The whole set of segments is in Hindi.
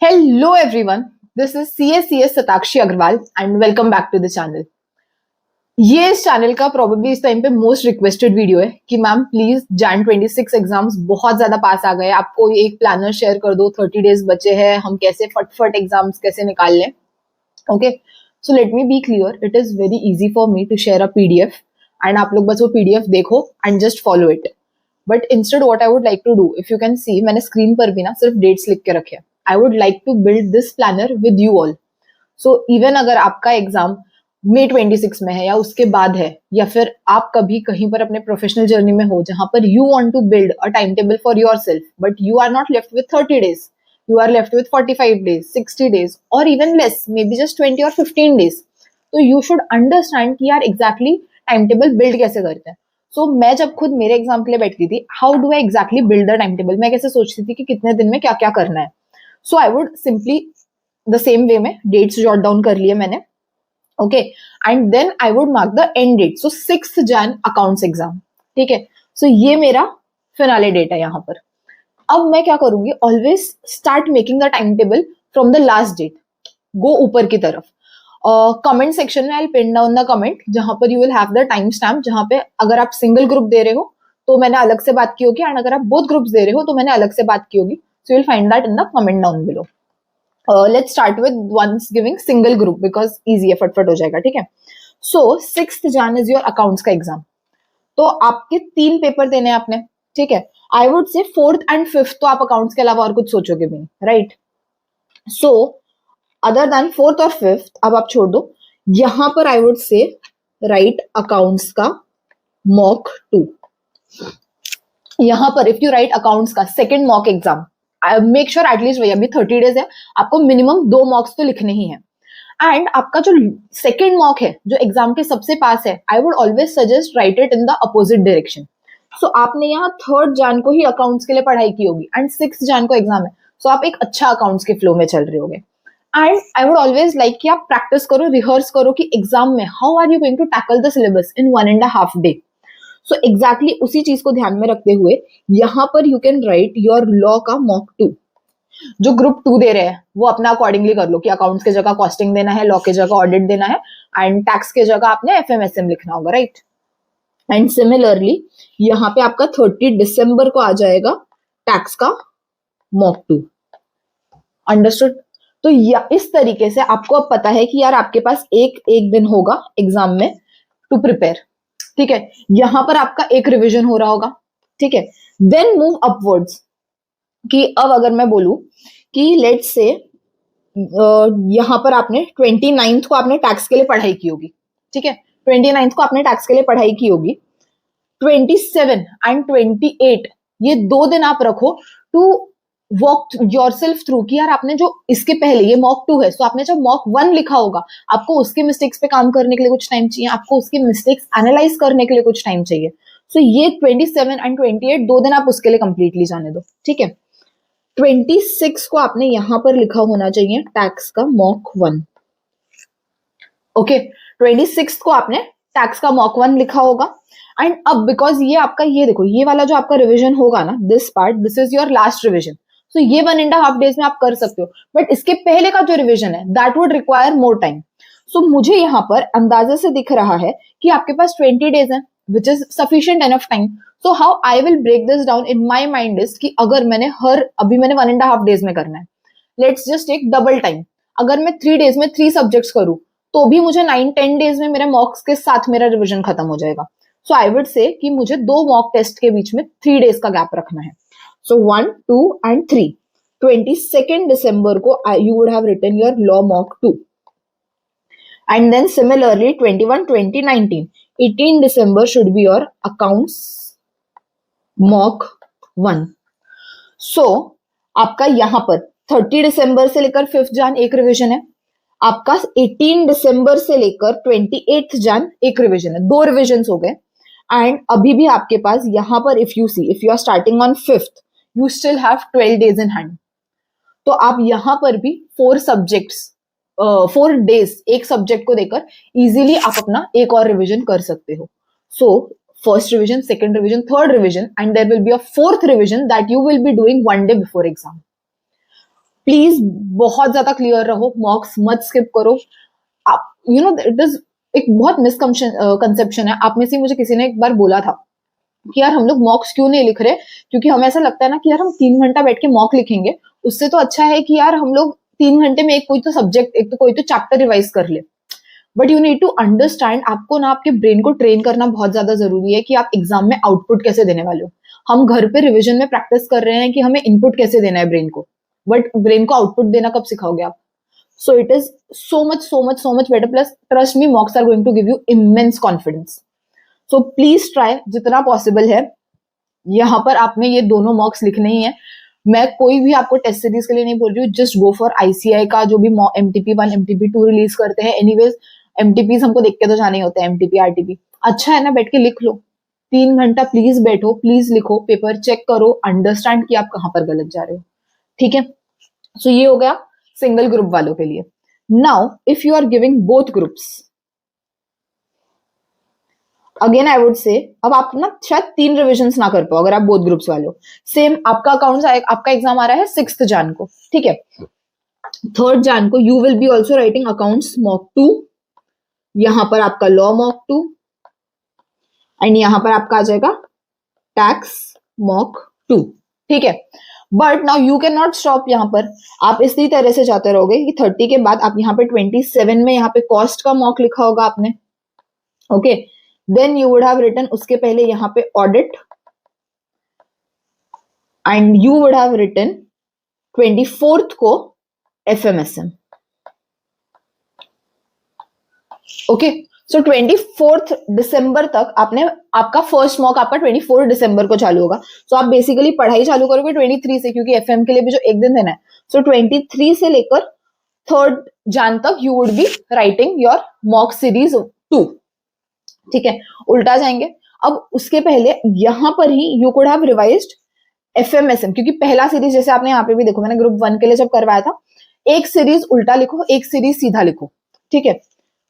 Hello everyone, this is CACS Satakshi Agrawal and welcome back to the channel. ये इस चैनल का प्रोबेबली इस टाइम पे मोस्ट रिक्वेस्टेड वीडियो है कि मैम प्लीज Jan 26 एग्जाम्स बहुत ज्यादा पास आ गए, आपको एक प्लानर शेयर कर दो, 30 डेज बचे हैं, हम कैसे फटफट एग्जाम्स कैसे निकाल लें. Okay, so let me be clear, it is very easy for me to share a PDF and आप लोग बस वो पीडीएफ देखो and just follow it. But instead what I would like to do, if you can see, मैंने स्क्रीन पर भी ना सिर्फ डेट्स लिख के रखे. I would like to build this planner with you all. So even अगर आपका एग्जाम May 26 में है या उसके बाद है, या फिर आप कभी कहीं पर अपने प्रोफेशनल जर्नी में हो जहां पर you want to build a time table for yourself, but you are not left with 30 days, you are left with 45 days, 60 days और even less, may be just 20 और 15 डेज. तो यू शुड अंडरस्टैंड कि यार एग्जैक्टली टाइम टेबल बिल्ड कैसे करते हैं. सो मैं जब खुद मेरे एग्जाम के लिए बैठती थी, how do I exactly build the time table, मैं कैसे सोचती थी कि कितने दिन में क्या क्या करना है. So I would simply the same way में डेट्स जॉट डाउन कर लिए मैंने. Okay, and then I would mark the end date. So 6th Jan accounts exam. ठीक है, सो ये मेरा फिनाले डेट है यहाँ पर. अब मैं क्या करूंगी, always start making the time table from the last date, go ऊपर की तरफ. कमेंट सेक्शन में I pin down the comment जहां पर you will have the time stamp, जहां पे अगर आप सिंगल ग्रुप दे रहे हो तो मैंने अलग से बात की होगी, एंड अगर आप बोथ ग्रुप्स दे रहे हो तो मैंने अलग से बात की होगी. So you will find that in the comment down below. Let's start with once giving single group because easy है, फटफट हो जाएगा. ठीक है, so 6th Jan is your accounts का एग्जाम. तो आपके 3 पेपर देने हैं आपने. ठीक है, आई वुड से 4th and 5th तो आप अकाउंट्स के अलावा और कुछ सोचोगे भी नहीं, right. So other than 4th और 5th अब आप छोड़ दो. यहां पर आई वुड से राइट अकाउंट्स का मॉक 2. यहां पर इफ यू राइट अकाउंट्स का second mock exam, make sure at least, भैया अभी 30 डेज है, आपको मिनिमम 2 मॉक्स तो लिखने ही है. एंड आपका जो सेकेंड मॉक है जो एग्जाम के सबसे पास है, I would always suggest write it in the opposite direction. So आपने यहाँ 3rd Jan को ही अकाउंट्स के लिए पढ़ाई की होगी एंड 6th Jan को एग्जाम है. सो आप एक अच्छा अकाउंट्स के फ्लो में चल रहे होगे. And I would always like कि आप प्रैक्टिस करो, रिहर्स करो कि एग्जाम में how are you going to tackle the syllabus in 1.5 day. So exactly उसी चीज को ध्यान में रखते हुए यहां पर you can write your law का मॉक 2. जो ग्रुप 2 दे रहे हैं वो अपना अकॉर्डिंगली कर लो कि अकाउंट्स के जगह कॉस्टिंग देना है, लॉ के जगह ऑडिट देना है, एंड टैक्स के जगह आपने FMSM लिखना होगा, राइट. एंड सिमिलरली यहाँ पे आपका 30 December को आ जाएगा टैक्स का मॉक 2. अंडरस्टूड. तो इस तरीके से आपको अब पता है कि यार आपके पास एक दिन होगा एग्जाम में टू प्रिपेयर. ठीक है, यहां पर आपका एक रिविजन हो रहा होगा. ठीक है, देन मूव अपवर्ड्स कि अब अगर मैं बोलूं कि लेट्स से यहां पर आपने 29th को आपने टैक्स के लिए पढ़ाई की होगी. ठीक है, 29th को आपने टैक्स के लिए पढ़ाई की होगी. 27 and 28 ये 2 दिन आप रखो टू वॉक योरसेल्फ थ्रू कि यार आपने जो इसके पहले ये मॉक 2 है, तो आपने जब मॉक 1 लिखा होगा आपको उसके मिस्टेक्स पे काम करने के लिए कुछ टाइम चाहिए, आपको उसके मिस्टेक्स एनालाइज करने के लिए कुछ टाइम चाहिए. सो ये 27 and 28 2 दिन आप उसके लिए कंप्लीटली जाने दो. ठीक है, 26 को आपने यहां पर लिखा होना चाहिए टैक्स का मॉक 1. ओके, 26 को आपने टैक्स का मॉक 1 लिखा होगा. एंड अब बिकॉज ये आपका, ये देखो, ये वाला जो आपका रिविजन होगा ना, this part, this is your last revision. So ये 1.5 days में आप कर सकते हो, बट इसके पहले का जो रिविजन है that would require more time. So मुझे यहाँ पर अंदाजे से दिख रहा है कि आपके पास 20 days है, which is sufficient enough time. So how I will break this down in my mind is कि अगर मैंने अभी मैंने 1.5 days में करना है, let's just take double time. अगर मैं 3 days में 3 सब्जेक्ट्स करूं तो भी मुझे 9-10 days में मेरे मॉक्स के साथ मेरा रिविजन खत्म हो जाएगा. सो आई वुड से कि मुझे 2 मॉक टेस्ट के बीच में 3 days का गैप रखना है. सो 1, 2 and 3. 22nd December को you would have written your law mock 2. And then similarly 21, 20, 19. 18 December should be your accounts mock 1. So आपका यहाँ पर 30 December से लेकर 5th Jan एक रिविजन है. आपका 18 December से लेकर 28th Jan एक रिविजन है. 2 रिविजन हो गए. एंड अभी भी आपके पास यहाँ पर if you are starting on 5th, you still have 12 days in hand. तो आप यहाँ पर भी 4 days एक सब्जेक्ट को देकर इजीली आप अपना एक और रिविजन कर सकते हो. So first revision, second revision, third revision, and there will be a 4th revision that you will be doing 1 day before exam. Please बहुत ज्यादा क्लियर रहो, मॉक्स मत स्किप करो। आप इट इज एक बहुत मिसकंसेप्शन है। आप में से मुझे किसी ने एक बार बोला था कि यार हम लोग मॉक्स क्यों नहीं लिख रहे, क्योंकि हमें ऐसा लगता है ना कि यार हम 3 घंटा बैठ के मॉक लिखेंगे, उससे तो अच्छा है कि यार हम लोग 3 घंटे में एक कोई तो सब्जेक्ट, एक तो कोई तो चैप्टर रिवाइज कर ले। But you need to understand, आपको ना आपके ब्रेन को ट्रेन करना बहुत ज्यादा जरूरी है कि आप एग्जाम में आउटपुट कैसे देने वाले हो। हम घर पे रिविजन में प्रैक्टिस कर रहे हैं कि हमें इनपुट कैसे देना है ब्रेन को, बट ब्रेन को आउटपुट देना कब सिखाओगे आप? So it is so much better. Plus, trust me, mocks are going to give you immense confidence. So please try जितना पॉसिबल है। यहाँ पर आपने ये दोनों मॉक्स लिखने ही है। मैं कोई भी आपको टेस्ट सीरीज के लिए नहीं बोल रही हूँ, जस्ट गो फॉर आईसीआई का जो भी MTP1 MTP2 रिलीज करते हैं। एनीवेज MTPs हमको देख के तो जाने ही होते हैं, MTP RTP अच्छा है ना, बैठ के लिख लो। 3 घंटा प्लीज बैठो, प्लीज लिखो, पेपर चेक करो, अंडरस्टैंड कि आप कहाँ पर गलत जा रहे हो। ठीक है, सो ये हो गया सिंगल ग्रुप वालों के लिए। Now if you are giving both groups, again I would say, अब आप ना शायद 3 रिविजन्स ना कर पाओ अगर आप बोथ ग्रुप्स वाले हो। सेम आपका अकाउंट्स, आपका एग्जाम आ रहा है 6 जान को, ठीक है। 3 जान को you will B also writing accounts mock 2, यहां पर आपका लॉ मॉक 2, एंड यहां पर आपका आ जाएगा टैक्स मॉक 2, ठीक है। But now you can not stop यहाँ पर, आप इसी तरह से जाते रहोगे कि 30 के बाद आप यहाँ पे 27 में यहाँ पे कॉस्ट का मॉक लिखा होगा आपने, okay. Then you would have written उसके पहले यहाँ पे audit, and you would have written 24th को FMSM, ओके। सो 24th दिसंबर तक आपने, आपका फर्स्ट मॉक आपका 24 दिसंबर को चालू होगा। सो आप बेसिकली पढ़ाई चालू करोगे 23 से, क्योंकि FM के लिए भी जो एक दिन देना है। सो 23 से लेकर 3rd जान तक you would be writing your mock series 2, ठीक है। उल्टा जाएंगे, अब उसके पहले यहां पर ही you could have revised FMSM, क्योंकि पहला सीरीज जैसे आपने यहाँ पे भी देखो, मैंने ग्रुप 1 के लिए जब करवाया था, एक सीरीज उल्टा लिखो, एक सीरीज सीधा लिखो, ठीक है।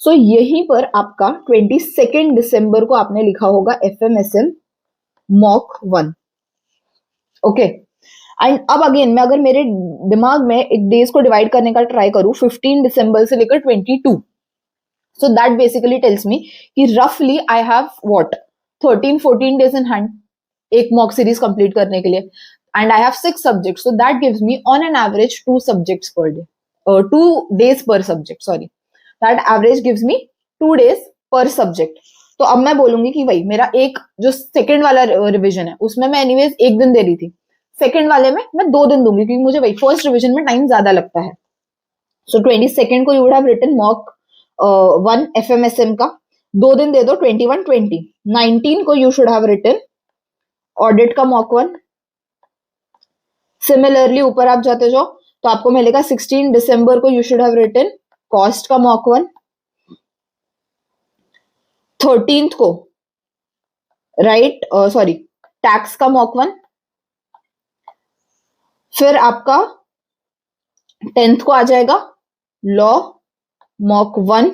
सो यहीं पर आपका 22 दिसंबर को आपने लिखा होगा FMSM मॉक 1, ओके। एंड अब अगेन मैं अगर मेरे दिमाग में एक डेज को डिवाइड करने का ट्राई करूं 15 दिसंबर से लेकर 22, so that basically tells me कि roughly I have what 13-14 days in hand एक mock series complete करने के लिए, and I have 6 subjects, so that gives me on an average 2 subjects per day, 2 days per subject, sorry, that average gives me 2 days per subject. तो अब मैं बोलूंगी कि भाई मेरा एक जो सेकंड वाला रिविजन है उसमें मैं एनीवेज एक दिन दे रही थी, सेकंड वाले में मैं 2 दिन दूंगी, क्योंकि मुझे भाई फर्स्ट रिविजन में टाइम ज्यादा लगता है। सो 22 को you would have written mock 1 FMSM का, 2 दिन दे दो, 21 20, 19 को you should have written audit का मॉक 1। सिमिलरली ऊपर आप जाते जाओ तो आपको मिलेगा 16 दिसंबर को you should have written cost का मॉक 1, 13th को राइट सॉरी टैक्स का मॉक 1, फिर आपका 10th को आ जाएगा लॉ मॉक 1,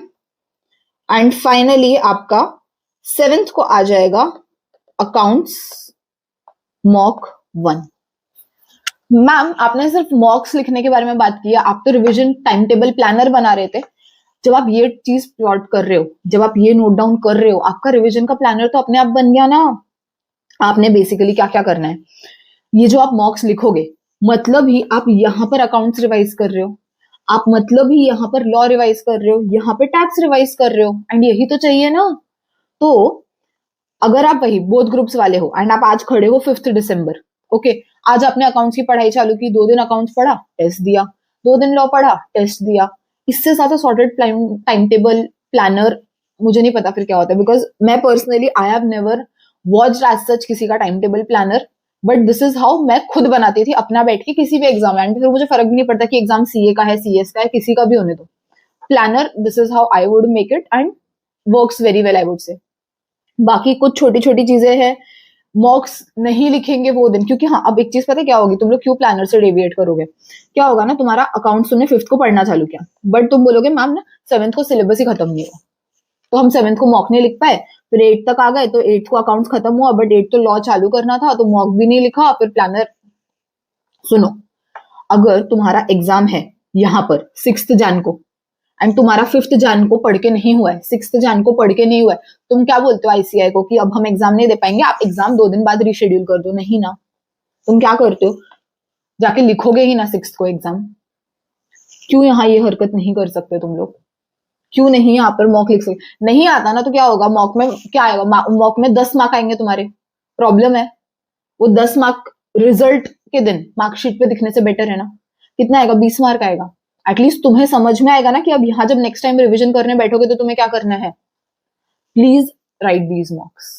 एंड फाइनली आपका 7th को आ जाएगा अकाउंट्स मॉक 1। मैम आपने सिर्फ मॉक्स लिखने के बारे में बात की है, आप तो रिवीजन टाइम टेबल प्लानर बना रहे थे। जब आप ये चीज प्लॉट कर रहे हो, जब आप ये नोट डाउन कर रहे हो, आपका रिवीजन का प्लानर तो अपने आप बन गया ना। आपने बेसिकली क्या क्या करना है, ये जो आप मॉक्स लिखोगे मतलब ही आप यहाँ पर अकाउंट्स रिवाइज कर रहे हो, आप मतलब ही यहाँ पर लॉ रिवाइज कर रहे हो, यहाँ पे टैक्स रिवाइज कर रहे हो, एंड यही तो चाहिए ना। तो अगर आप वही बोथ ग्रुप्स वाले हो एंड आप आज खड़े हो 5th दिसंबर, ओके, आज आपने अकाउंट्स की पढ़ाई चालू की, 2 दिन अकाउंट्स पढ़ा, टेस्ट दिया, 2 दिन लॉ पढ़ा, टेस्ट दिया, इससे ज्यादा सॉर्टेड टाइम टेबल प्लानर मुझे नहीं पता फिर क्या होता है। बिकॉज मैं personally I have never watched as such किसी का time table planner, but this is how मैं खुद बनाती थी अपना बैठ के किसी भी एग्जाम, एंड फिर मुझे फर्क भी नहीं पड़ता कि एग्जाम CA का है, CS का है, किसी का भी होने दो, planner this is how I would make it and works very well I would say. बाकी कुछ छोटी छोटी चीजें हैं, मॉक्स नहीं लिखेंगे वो दिन, क्योंकि हाँ अब एक चीज पता है क्या होगी, तुम लोग क्यों प्लानर से डेविएट करोगे, क्या होगा ना, तुम्हारा अकाउंट तुमने 5th को पढ़ना चालू किया, बट तुम बोलोगे मैम ना 7th को सिलेबस ही खत्म नहीं हुआ, तो हम 7th को मॉक नहीं लिख पाए, फिर 8th तक आ गए तो 8th को अकाउंट्स खत्म हुआ, बट 8th तो लॉ चालू करना था तो मॉक भी नहीं लिखा, फिर प्लानर। सुनो, अगर तुम्हारा एग्जाम है यहाँ पर 6 जान को एंड तुम्हारा 5 जान को पढ़ के नहीं हुआ है, 6 जान को पढ़ के नहीं हुआ है, तुम क्या बोलते हो आईसीआई को कि अब हम एग्जाम नहीं दे पाएंगे, आप एग्जाम 2 दिन बाद रीशेड्यूल कर दो? नहीं ना, तुम क्या करते हो, जाके लिखोगे ही ना 6 को एग्जाम। क्यों यहाँ ये हरकत नहीं कर सकते तुम लोग? क्यों नहीं यहाँ पर मॉक लिख सकते? नहीं आता ना तो क्या होगा, मॉक में क्या आएगा, मॉक में 10 मार्क आएंगे तुम्हारे, प्रॉब्लम है। वो 10 मार्क रिजल्ट के दिन मार्कशीट पे दिखने से बेटर है ना। कितना आएगा, 20 मार्क आएगा। एटलीस्ट तुम्हें समझ में आएगा ना कि अब यहाँ जब नेक्स्ट टाइम रिविजन करने बैठोगे तो तुम्हें क्या करना है। Please right these मॉक्स।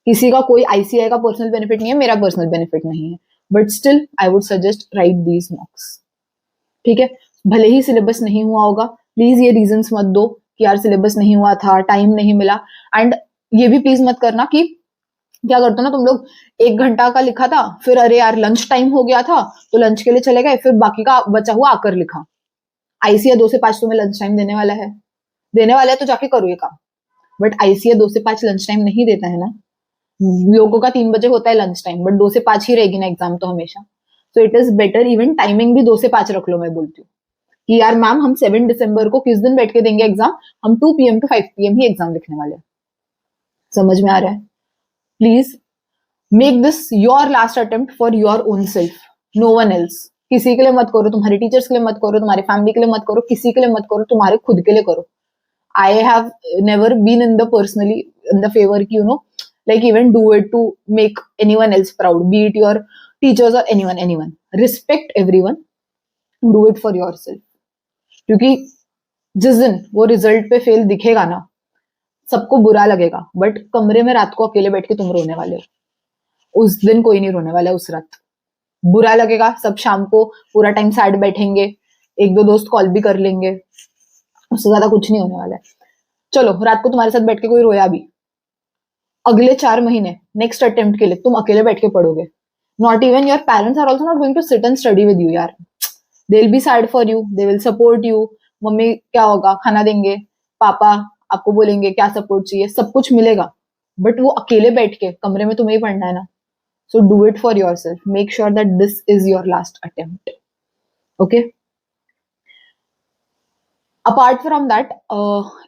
किसी का कोई आईसीआई का पर्सनल बेनिफिट नहीं है, मेरा पर्सनल बेनिफिट नहीं है, but still I would suggest right these मॉक्स। ठीक है, भले ही सिलेबस नहीं हुआ होगा, प्लीज ये रीजंस मत दो कि यार सिलेबस नहीं हुआ था, टाइम नहीं मिला। एंड ये भी प्लीज मत करना कि क्या करते हो ना तुम लोग, 1 घंटा का लिखा था, फिर अरे यार लंच टाइम हो गया था तो लंच के लिए चले गए, फिर बाकी का बचा हुआ आकर लिखा। आईसीआई 2 से 5 तुम्हें लंच टाइम देने वाला है तो जाके करो ये काम। बट आईसीआई 2 से 5 लंच टाइम नहीं देता है ना। लोगों का 3 बजे होता है लंच टाइम, बट 2 से 5 ही रहेगी ना एग्जाम तो हमेशा। So it is better, even timing भी 2 से 5 रख लो। मैं बोलती हूँ कि यार मैम हम 7 दिसंबर को किस दिन बैठ के देंगे एग्जाम, हम 2 PM to 5 PM ही एग्जाम लिखने वाले हैं। समझ में आ रहा है? Please make this your last attempt for your own self, no one else. किसी के लिए मत करो, तुम्हारे टीचर्स के लिए मत करो, तुम्हारे फैमिली के लिए मत करो, किसी के लिए मत करो, तुम्हारे खुद के लिए करो। I have never been in the personally in the favour की like even do it to make anyone else proud, be it your teachers or anyone. Respect everyone, do it for yourself. क्योंकि जिस दिन वो रिजल्ट पे फेल दिखेगा ना, सबको बुरा लगेगा, बट कमरे में रात को अकेले बैठ के तुम रोने वाले हो। उस दिन कोई नहीं रोने वाला, उस रात बुरा लगेगा। सब शाम को पूरा टाइम साइड बैठेंगे, 1-2 दोस्त कॉल भी कर लेंगे, उससे ज्यादा कुछ नहीं होने वाला है। चलो रात को तुम्हारे साथ बैठ के कोई रोया भी, अगले 4 महीने नेक्स्ट अटेम्प्ट के लिए तुम अकेले बैठ के पढ़ोगे। Not even your parents are also not going to sit and study with you यार। They will be sad for you, they will support you. Mummy क्या होगा, खाना देंगे, पापा आपको बोलेंगे क्या सपोर्ट चाहिए, सब कुछ मिलेगा, बट वो अकेले बैठ के कमरे में तुम्हें ही पढ़ना है ना। So do it for your self, make sure that this is your last attempt. Okay, apart from that,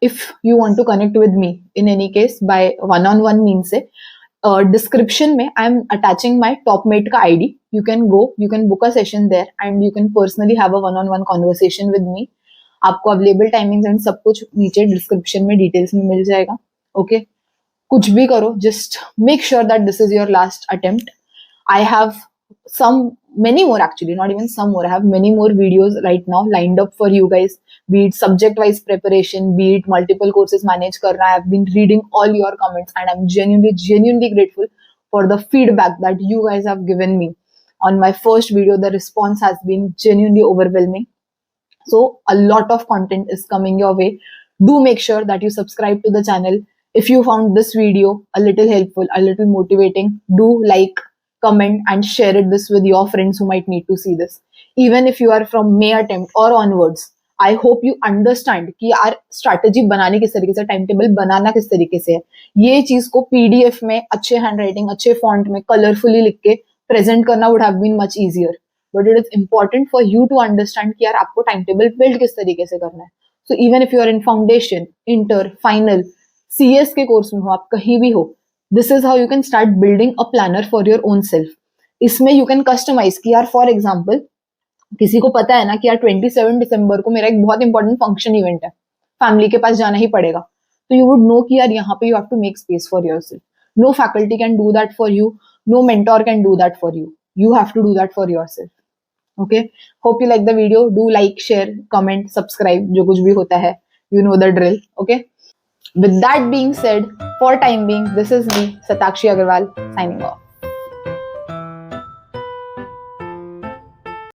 if you want to connect with me in any case by one-on-one means से description में I am attaching my topmate का ID. You can go, you can book a session there and you can personally have a one-on-one conversation with me. आपको available timings and सब कुछ नीचे description में details में मिल जाएगा. Okay, कुछ भी करो, just make sure that this is your last attempt. I have many more actually, not even some more. I have many more videos right now lined up for you guys, be it subject wise preparation, be it multiple courses manage karna. I have been reading all your comments and I'm genuinely grateful for the feedback that you guys have given me on my first video. The response has been genuinely overwhelming. So a lot of content is coming your way. Do make sure that you subscribe to the channel. If you found this video a little helpful, a little motivating, do like, comment and share this with your friends who might need to see this. Even if you are from May attempt or onwards, I hope you understand कि यार strategy बनाने किस तरीके से, टाइम टेबल बनाना किस तरीके से है। ये चीज को PDF में अच्छे हैंडराइटिंग, अच्छे फॉन्ट में कलरफुली लिख के प्रेजेंट करना would have been much easier, but it is important for you to understand कि यार आपको टाइम टेबल बिल्ड किस तरीके से करना है। So even if you are in foundation, inter, final, CS के कोर्स में हो, आप कहीं भी हो, this is how you can start building a planner for your own self. इसमें you can customize कि यार for example किसी को पता है ना कि यार 27 दिसंबर को मेरा एक बहुत इंपॉर्टेंट फंक्शन इवेंट है, फैमिली के पास जाना ही पड़ेगा, तो you would know कि यार यहाँ पे you have to make space for yourself. No faculty can do that for you, no mentor can do that for you. You have to do that for yourself. Okay, hope you like the video. Do like, share, comment, subscribe, जो कुछ भी होता है, you know the drill. Okay, with that being said, for time being, this is me, Satakshi Agarwal, signing off.